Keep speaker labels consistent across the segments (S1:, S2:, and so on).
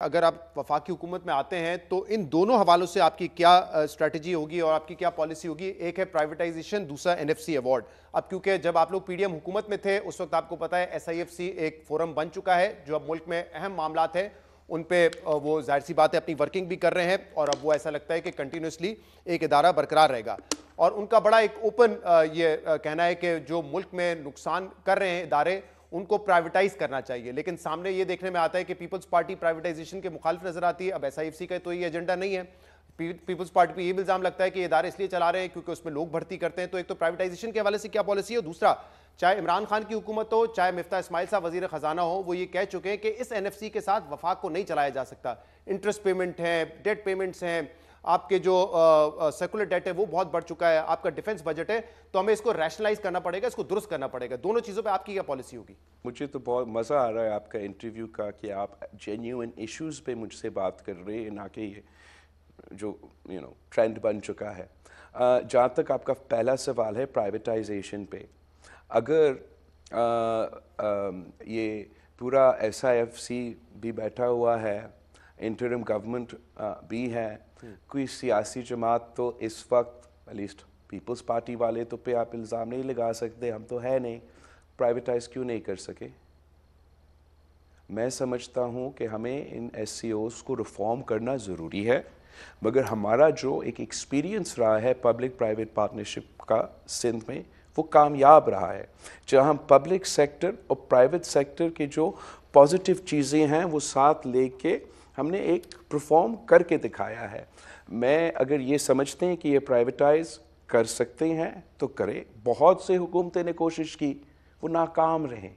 S1: اگر آپ وفاقی حکومت میں آتے ہیں تو ان دونوں حوالوں سے آپ کی کیا اسٹریٹجی ہوگی اور آپ کی کیا پالیسی ہوگی؟ ایک ہے پرائیویٹائزیشن، دوسرا NFC ایوارڈ. اب کیونکہ جب آپ لوگ PDM حکومت میں تھے اس وقت آپ کو پتا ہے SIFC ایک فورم بن چکا ہے جو اب ملک میں اہم معاملات ہیں ان پہ وہ ظاہر سی بات ہے اپنی ورکنگ بھی کر رہے ہیں، اور اب وہ ایسا لگتا ہے کہ کنٹینیوسلی ایک ادارہ برقرار رہے گا. اور ان کا بڑا ایک اوپن یہ کہنا ہے کہ جو ملک میں نقصان کر رہے ہیں ادارے ان کو پرائیویٹائز کرنا چاہیے، لیکن سامنے یہ دیکھنے میں آتا ہے کہ پیپلز پارٹی پرائیویٹائزیشن کے مخالف نظر آتی ہے. اب SIFC کا تو یہ ایجنڈا نہیں ہے. پیپلز پارٹی پہ یہ الزام لگتا ہے کہ یہ ادارے اس لیے چلا رہے ہیں کیونکہ اس میں لوگ بھرتی کرتے ہیں. تو ایک تو پرائیویٹائزیشن کے حوالے سے کیا پالیسی ہے، اور دوسرا چاہے عمران خان کی حکومت ہو چاہے مفتاح اسماعیل صاحب وزیر خزانہ ہو، وہ یہ کہہ چکے ہیں کہ اس NFC کے ساتھ وفاق کو نہیں چلایا جا سکتا. انٹرسٹ پیمنٹ ہیں، ڈیٹ پیمنٹس ہیں، آپ کے جو سیکولر ڈیٹ ہے وہ بہت بڑھ چکا ہے، آپ کا ڈیفنس بجٹ ہے، تو ہمیں اس کو ریشنلائز کرنا پڑے گا، اس کو درست کرنا پڑے گا. دونوں چیزوں پہ آپ کی کیا پالیسی ہوگی؟
S2: مجھے تو بہت مزہ آ رہا ہے آپ کا انٹرویو کا کہ آپ جینیوئن ایشوز پہ مجھ سے بات کر رہے ہیں، نہ کہ یہ جو ٹرینڈ بن چکا ہے. جہاں تک آپ کا پہلا سوال ہے پرائیویٹائزیشن پہ، اگر یہ پورا SIFC بھی بیٹھا ہوا ہے، انٹرم گورنمنٹ بھی ہے، کوئی سیاسی جماعت تو اس وقت ایٹلیسٹ پیپلز پارٹی والے تو پہ آپ الزام نہیں لگا سکتے، ہم تو ہے نہیں، پرائیویٹائز کیوں نہیں کر سکے؟ میں سمجھتا ہوں کہ ہمیں ان SCOs کو ریفارم کرنا ضروری ہے، مگر ہمارا جو ایک ایکسپیرینس رہا ہے پبلک پرائیویٹ پارٹنرشپ کا سندھ میں وہ کامیاب رہا ہے، جہاں ہم پبلک سیکٹر اور پرائیویٹ سیکٹر کے جو پازیٹیو چیزیں ہیں وہ ساتھ لے کے ہم نے ایک پرفارم کر کے دکھایا ہے. میں اگر یہ سمجھتے ہیں کہ یہ پرائیویٹائز کر سکتے ہیں تو کریں. بہت سے حکومتیں نے کوشش کی، وہ ناکام رہیں.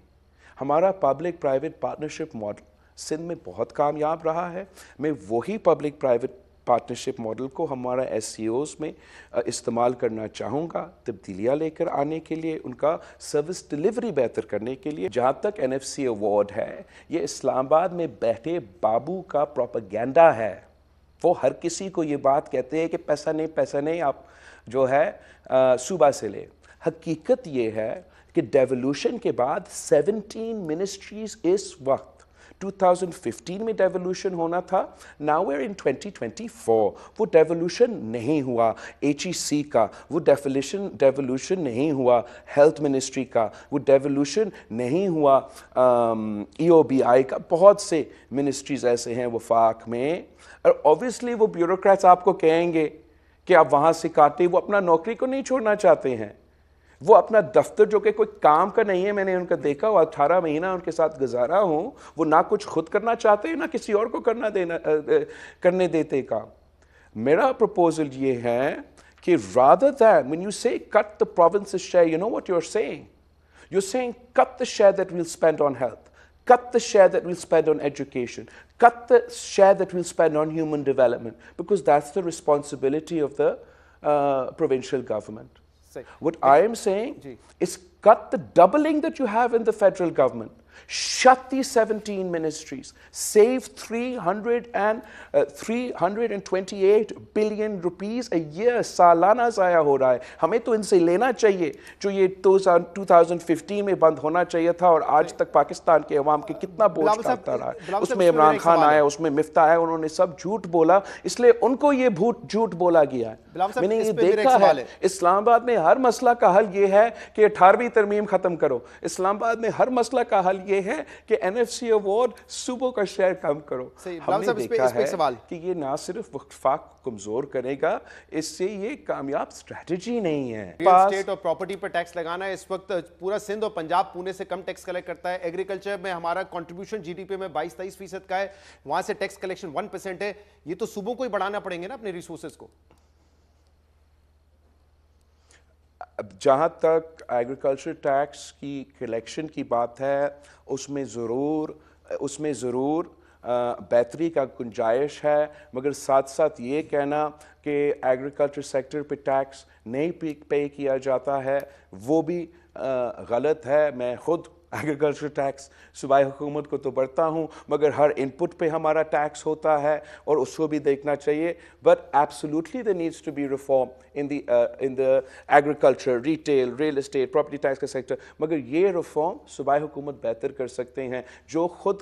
S2: ہمارا public private partnership model Sindh میں بہت کامیاب رہا ہے. میں وہی پبلک پرائیویٹ پارٹنرشپ ماڈل کو ہمارا SCOs میں استعمال کرنا چاہوں گا، تبدیلیاں لے کر آنے کے لیے، ان کا سروس ڈیلیوری بہتر کرنے کے لیے. جہاں تک NFC ایوارڈ ہے، یہ اسلام آباد میں بیٹھے بابو کا پروپیگنڈا ہے. وہ ہر کسی کو یہ بات کہتے ہیں کہ پیسہ نہیں آپ جو ہے صوبہ سے لے. حقیقت یہ ہے کہ ڈیولوشن کے بعد 17 منسٹریز اس وقت 2015 میں ڈیولوشن ہونا تھا، now we're in 2024. وہ ڈیولوشن نہیں ہوا HEC کا، وہ ڈیولوشن نہیں ہوا ہیلتھ منسٹری کا، وہ ڈیولوشن نہیں ہوا EOBI کا. بہت سے منسٹریز ایسے ہیں وفاق میں، اور اوبیسلی وہ بیوروکریٹس آپ کو کہیں گے کہ آپ وہاں سے کاٹیں. وہ اپنا نوکری کو نہیں چھوڑنا چاہتے ہیں، وہ اپنا دفتر جو کہ کوئی کام کا نہیں ہے، میں نے ان کا دیکھا ہوا 18 مہینہ ان کے ساتھ گزارا ہوں، وہ نہ کچھ خود کرنا چاہتے ہیں نہ کسی اور کو کرنے دیتے کام. میرا پروپوزل یہ ہے کہ rather than when you say cut the province's share, you know what you're saying? You're saying cut the share that we'll spend on health, cut the share that we'll spend on education, cut the share that we'll spend on human development, because that's the responsibility of the provincial government. What I am saying is cut the doubling that you have in the federal government. Shut these 17 ministries. Save 328 billion rupees a year. سالانہ ضائع ہو رہا ہے. ہمیں تو ان سے لینا چاہیے جو یہ 2015 میں بند ہونا چاہیے تھا، اور آج تک پاکستان کے عوام کے کتنا بوجھ ڈالتا رہا ہے. اس میں عمران خان آیا، اس میں مفتاح آیا، انہوں نے سب جھوٹ بولا، اس لیے ان کو یہ جھوٹ بولا گیا ہے. میں نے یہ دیکھا ہے اسلام آباد میں ہر مسئلہ کا حل یہ ہے کہ 18ویں ترمیم ختم کرو. اسلام آباد میں ہر مسئلہ کا حل یہ ہے کہ NFC ایوارڈ صوبوں کا شیئر کم کرو. ہم نے دیکھا ہے کہ یہ نہ صرف وفاق کمزور کرے گا، اس سے یہ کامیاب اسٹریٹجی نہیں ہے.
S1: ریل اسٹیٹ اور پراپرٹی پر ٹیکس لگانا ہے. اس وقت پورا سندھ اور پنجاب پونے سے کم ٹیکس کلیکٹ کرتا ہے. ایگریکلچر میں ہمارا کنٹریبیوشن GDP میں 22-23% کا ہے، وہاں سے ٹیکس کلیکشن 1% ہے. یہ تو صوبوں کو ہی بڑھانا پڑیں گے نا اپنے ریسورسز کو.
S2: جہاں تک ایگریکلچر ٹیکس کی کلیکشن کی بات ہے، اس میں ضرور بہتری کا گنجائش ہے، مگر ساتھ ساتھ یہ کہنا کہ ایگریکلچر سیکٹر پہ ٹیکس نہیں پے کیا جاتا ہے وہ بھی غلط ہے. میں خود ایگریکلچر ٹیکس صوبائی حکومت کو تو بڑھتا ہوں، مگر ہر انپٹ پہ ہمارا ٹیکس ہوتا ہے اور اس کو بھی دیکھنا چاہیے. But absolutely there needs to be reform in the agriculture, retail, real estate, property tax کا سیکٹر. مگر یہ ریفارم صوبائی حکومت بہتر کر سکتے ہیں جو خود